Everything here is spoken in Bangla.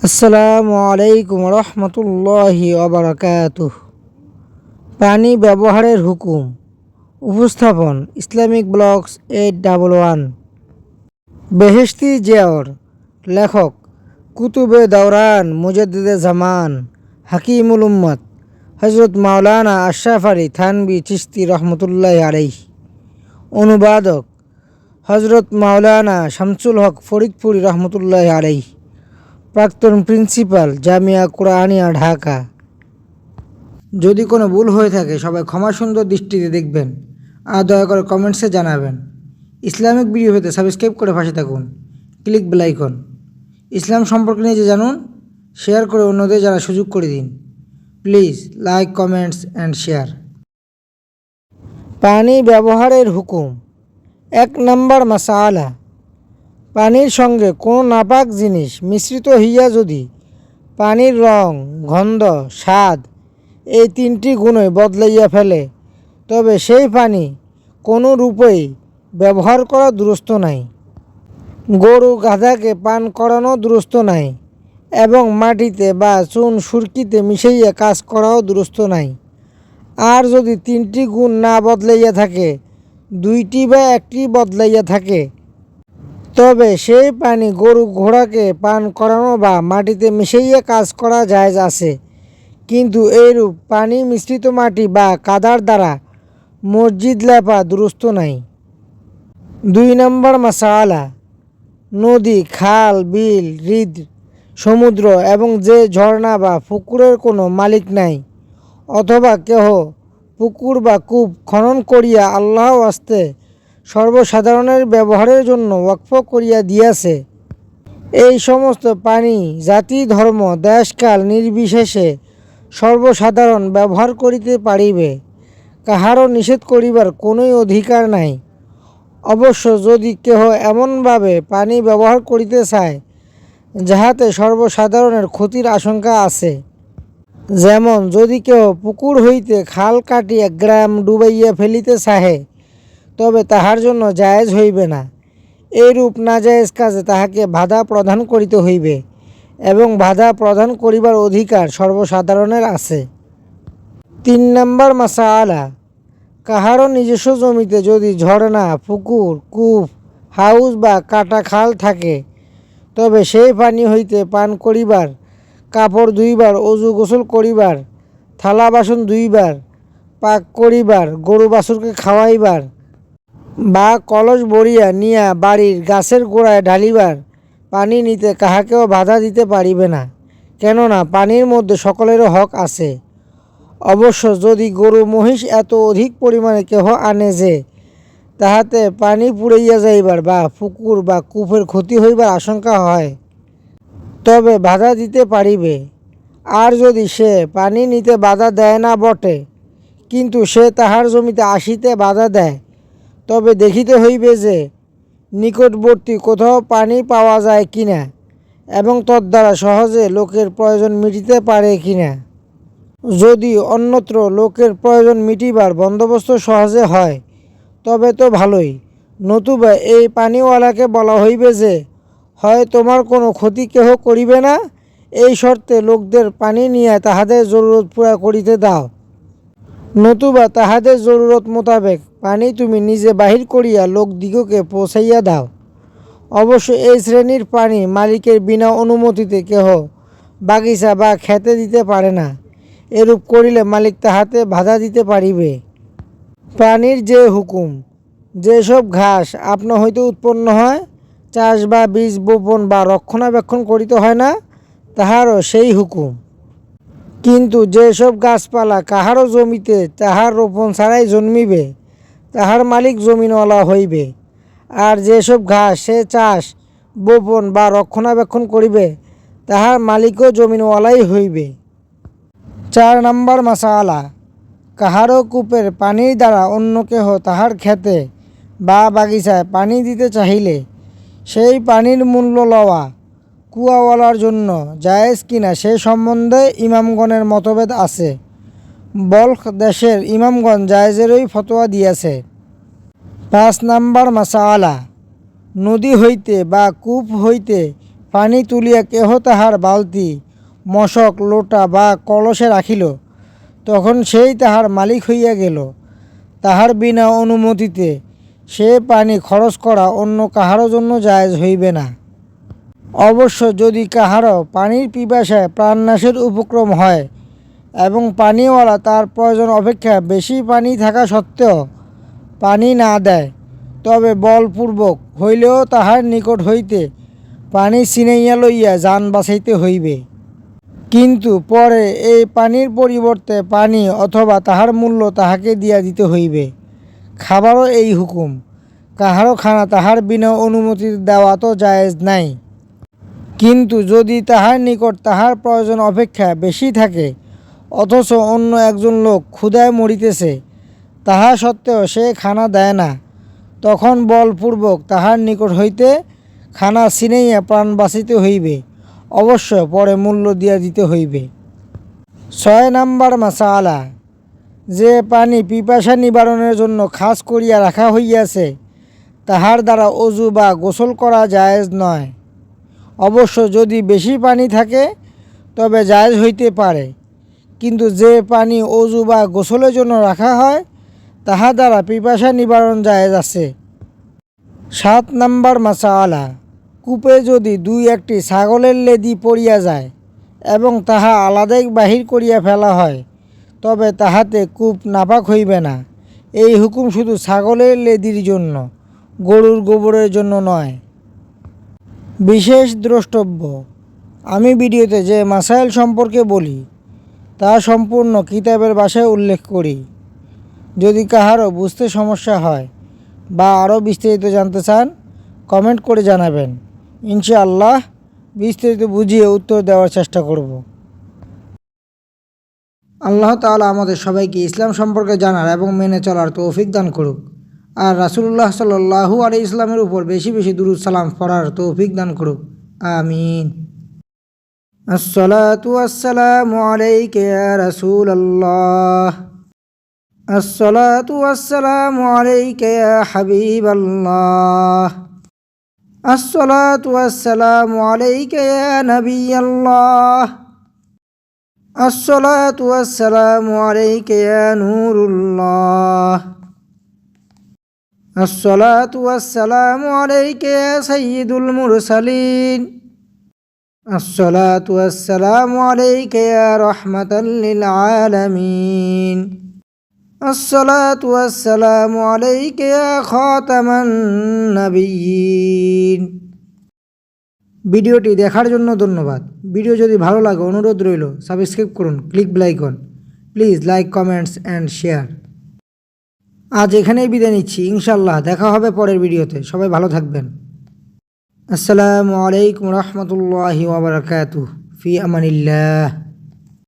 আসসালামু আলাইকুম রহমতুল্লাহি ওবারাকাতুহ। পানি ব্যবহারের হুকুম। উপস্থাপন ইসলামিক ব্লগস 811। বেহেশতি জিয়াওর। লেখক কুতুবে দৌরান মুজাদ্দিদে জামান হাকিমুল উম্মত হজরত মাওলানা আশরাফ আলী থানভী চিশতি রহমতুল্লাহি আলাইহি। অনুবাদক হজরত মাওলানা শামসুল হক ফরিদপুরি রহমতুল্লাহি আলাইহি। প্রাক্তন প্রিন্সিপাল, জামিয়া কুরআনিয়া, ঢাকা। যদি কোনো ভুল হয়ে থাকে সবাই ক্ষমা সুন্দর দৃষ্টিতে দেখবেন আর দয়া করে কমেন্টসে জানাবেন। ইসলামিক ভিডিও পেতে সাবস্ক্রাইব করে পাশে থাকুন, ক্লিক বেল আইকন। ইসলাম সম্পর্কে নিজে জানুন, শেয়ার করে অন্যদের জানার সুযোগ করে দিন। Please like, comments and share. পানি ব্যবহারের হুকুম। 1 নম্বর মাসআলা। পানির সঙ্গে কোনো নাপাক জিনিস মিশ্রিত হইয়া যদি পানির রং, গন্ধ, স্বাদ এই 3টি গুণই বদলাইয়া ফেলে, তবে সেই পানি কোনো রূপেই ব্যবহার করা দুরূহ নাই। গরু গাধাকে পান করানো দুরূহ নাই এবং মাটিতে বা চুন সুরকিতে মিশাইয়া কাজ করাও দুরূহ নাই। আর যদি 3টি গুণ না বদলাইয়া থাকে, 2টি বা 1টি বদলাইয়া থাকে, তবে সেই পানি গরু ঘোড়াকে পান করানো বা মাটিতে মিশাইয়া কাজ করা জায়েজ আছে। কিন্তু এইরূপ পানি মিশ্রিত মাটি বা কাদার দ্বারা মসজিদ লেপা দুরূহ নাই। 2 নম্বর মাসআলা। নদী, খাল, বিল, হ্রদ, সমুদ্র এবং যে ঝর্ণা বা পুকুরের কোনো মালিক নাই, অথবা কেহ পুকুর বা কূপ খনন করিয়া আল্লাহর ওয়াস্তে সর্বসাধারণের ব্যবহারের জন্য ওয়াকফ করিয়া দিয়াছে, এই সমস্ত পানি জাতি, ধর্ম, দেশকাল নির্বিশেষে সর্বসাধারণ ব্যবহার করিতে পারিবে। কাহারও নিষেধ করিবার কোনোই অধিকার নাই। অবশ্য যদি কেহ এমনভাবে পানি ব্যবহার করিতে চায় যাহাতে সর্বসাধারণের ক্ষতির আশঙ্কা আছে, যেমন যদি কেহ পুকুর হইতে খাল কাটিয়া গ্রাম ডুবাইয়া ফেলিতে চাহে, তবে তাহার জন্য জায়েজ হইবে না। এইরূপ নাজায়েজ কাজে তাহাকে বাধা প্রদান করিতে হইবে এবং বাধা প্রদান করিবার অধিকার সর্বসাধারণের আছে। 3 নম্বর মাসআলা। কাহারও নিজস্ব জমিতে যদি ঝর্ণা, পুকুর, কূপ, হাউজ বা কাটা খাল থাকে, তবে সেই পানি হইতে পান করিবার, কাপড় ধুইবার, অজু গোসল করিবার, থালা বাসন ধুইবার, পাক করিবার, গরু বাছুরকে খাওয়াইবার বা কলস ভরিয়া নিয়া বাড়ির গাছের গোড়ায় ঢালিবার পানি নিতে কাহাকেও বাধা দিতে পারিবে না, কেননা পানির মধ্যে সকলেরও হক আছে। অবশ্য যদি গরু মহিষ এত অধিক পরিমাণে কেহ আনে যে তাহাতে পানি পুড়াইয়া যাইবার বা পুকুর বা কূপের ক্ষতি হইবার আশঙ্কা হয়, তবে বাধা দিতে পারিবে। আর যদি সে পানি নিতে বাধা দেয় না বটে, কিন্তু সে তাহার জমিতে আসিতে বাধা দেয়, তবে দেখিতে হইবে যে নিকটবর্তী কোথাও পানি পাওয়া যায় কিনা এবং তদ্বারা সহজে লোকের প্রয়োজন মিটিতে পারে কিনা। যদি অন্যত্র লোকের প্রয়োজন মিটিবার বন্দোবস্ত সহজে হয়, তবে তো ভালোই, নতুবা এই পানিওয়ালাকে বলা হইবে যে হয় তোমার কোনো ক্ষতি কেহ করিবে না, এই শর্তে লোকদের পানি নিয়ে তাহাদের জরুরত পুরা করিতে দাও, নতুবা তাহাদের জরুরত মোতাবেক পানি তুমি নিজে বাহির করিয়া লোকদিগকে পৌঁছাইয়া দাও। অবশ্য এই শ্রেণীর পানি মালিকের বিনা অনুমতিতে কেহ বাগিচা বা খেতে দিতে পারে না। এরূপ করিলে মালিক তাহাতে বাধা দিতে পারিবে। পানির যে হুকুম। যেসব ঘাস আপনা হইতে উৎপন্ন হয়, চাষ বা বীজ বপন বা রক্ষণাবেক্ষণ করিতে হয় না, তাহারও সেই হুকুম। কিন্তু যেসব গাছপালা কাহারও জমিতে তাহার রোপণ ছাড়াই জন্মিবে, তাহার মালিক জমিনওয়ালা হইবে। আর যেসব ঘাস সে চাষ, বপন বা রক্ষণাবেক্ষণ করিবে, তাহার মালিকও জমিনওয়ালাই হইবে। 4 নম্বর মাসআলা। কাহারও কূপের পানির দ্বারা অন্য কেহ তাহার খেতে বা বাগিচায় পানি দিতে চাহিলে সেই পানির মূল্য লওয়া কুয়াওয়ালার জন্য জায়েজ কিনা সে সম্বন্ধে ইমামগণের মতভেদ আছে। বলখ দেশের ইমামগণ জায়েজেরই ফতোয়া দিয়াছে। 5 নম্বর মাসআলা। নদী হইতে বা কূপ হইতে পানি তুলিয়া কেহ তাহার বালতি, মশক, লোটা বা কলসে রাখিল, তখন সেই তাহার মালিক হইয়া গেল। তাহার বিনা অনুমতিতে সে পানি খরচ করা অন্য কাহারও জন্য জায়েজ হইবে না। অবশ্য যদি কাহারও পানির পিপাসায় প্রাণনাশের উপক্রম হয় এবং পানিওয়ালা তার প্রয়োজন অপেক্ষা বেশি পানি থাকা সত্ত্বেও পানি না দেয়, তবে বলপূর্বক হইলেও তাহার নিকট হইতে পানি ছিনাইয়া লইয়া যান বাঁচাইতে হইবে। কিন্তু পরে এই পানির পরিবর্তে পানি অথবা তাহার মূল্য তাহাকে দিয়া দিতে হইবে। খাবারও এই হুকুম। কাহারও খানা তাহার বিনা অনুমতি দেওয়া তো জায়েজ নাই। কিন্তু যদি তাহার নিকট তাহার প্রয়োজন অপেক্ষা বেশি থাকে, অথচ অন্য একজন লোক ক্ষুধায় মরিতেছে, তাহা সত্ত্বেও সে খানা দেয় না, তখন বলপূর্বক তাহার নিকট হইতে খানা ছিনাইয়া প্রাণ বাঁচিতে হইবে। অবশ্য পরে মূল্য দিয়া দিতে হইবে। 6 নাম্বার মাসআলা, যে পানি পিপাসা নিবারণের জন্য খাস করিয়া রাখা হইয়াছে, তাহার দ্বারা অজু বা গোসল করা জায়েজ নয়। অবশ্য যদি বেশি পানি থাকে তবে জায়েজ হইতে পারে, কিন্তু যে পানি অজু বা গোসলের জন্য রাখা হয় তাহা দ্বারা পিপাসা নিবারণ জায়েজ আছে। 7 নাম্বার মাসআলা, কূপে যদি 2-1টি ছাগলের লেদি পড়িয়া যায় এবং তাহা আলাদাই বাহির করিয়া ফেলা হয়, তবে তাহাতে কূপ নাপাক হইবে না। এই হুকুম শুধু ছাগলের লেদির জন্য, গরুর গোবরের জন্য নয়। বিশেষ দ্রষ্টব্য, আমি ভিডিওতে যে মাসাইল সম্পর্কে বলি তা সম্পূর্ণ কিতাবের ভাষায় উল্লেখ করি। যদি কাহারও বুঝতে সমস্যা হয় বা আরও বিস্তারিত জানতে চান, কমেন্ট করে জানাবেন। ইনশাআল্লাহ বিস্তারিত বুঝিয়ে উত্তর দেওয়ার চেষ্টা করব। আল্লাহ তাআলা আমাদের সবাইকে ইসলাম সম্পর্কে জানার এবং মেনে চলার তৌফিক দান করুক। আর রাসূলুল্লাহ সাল্লাল্লাহু আলাইহি ইসলামের উপর বেশি বেশি দুরূদ সালাম পড়ার তৌফিক দান করুক। আমিন। আসসালাতু ওয়াসসালামু আলাইকা ইয়া রাসূলাল্লাহ। আসসালাতু ওয়াসসালামু আলাইকা ইয়া হাবিবাল্লাহ। আসসালাতু ওয়াসসালামু আলাইকা ইয়া নবিয়াল্লাহ। আসসালাতু ওয়াসসালামু আলাইকা ইয়া নূরুল্লাহ। আসসালাতু ওয়াসসালামু আলাইকা ইয়া সাইয়্যিদুল মুরসালিন। আসসালাতু ওয়াসসালামু আলাইকা ইয়া রাহমাতাল লিল আলামিন। আসসালাতু ওয়াসসালামু আলাইকা ইয়া খাতামান নাবিয়্যিন। ভিডিওটি দেখার জন্য ধন্যবাদ। ভিডিও যদি ভালো লাগে অনুরোধ রইল সাবস্ক্রাইব করুন, click bell icon. Please like, comments and share. আজ এখানেই বিদায় নিচ্ছি। ইনশাআল্লাহ দেখা হবে পরের ভিডিওতে। সবাই ভালো থাকবেন। আসসালামু আলাইকুম রহমতুল্লাহি ওয়া বারাকাতুহু। ফি আমানিল্লাহ।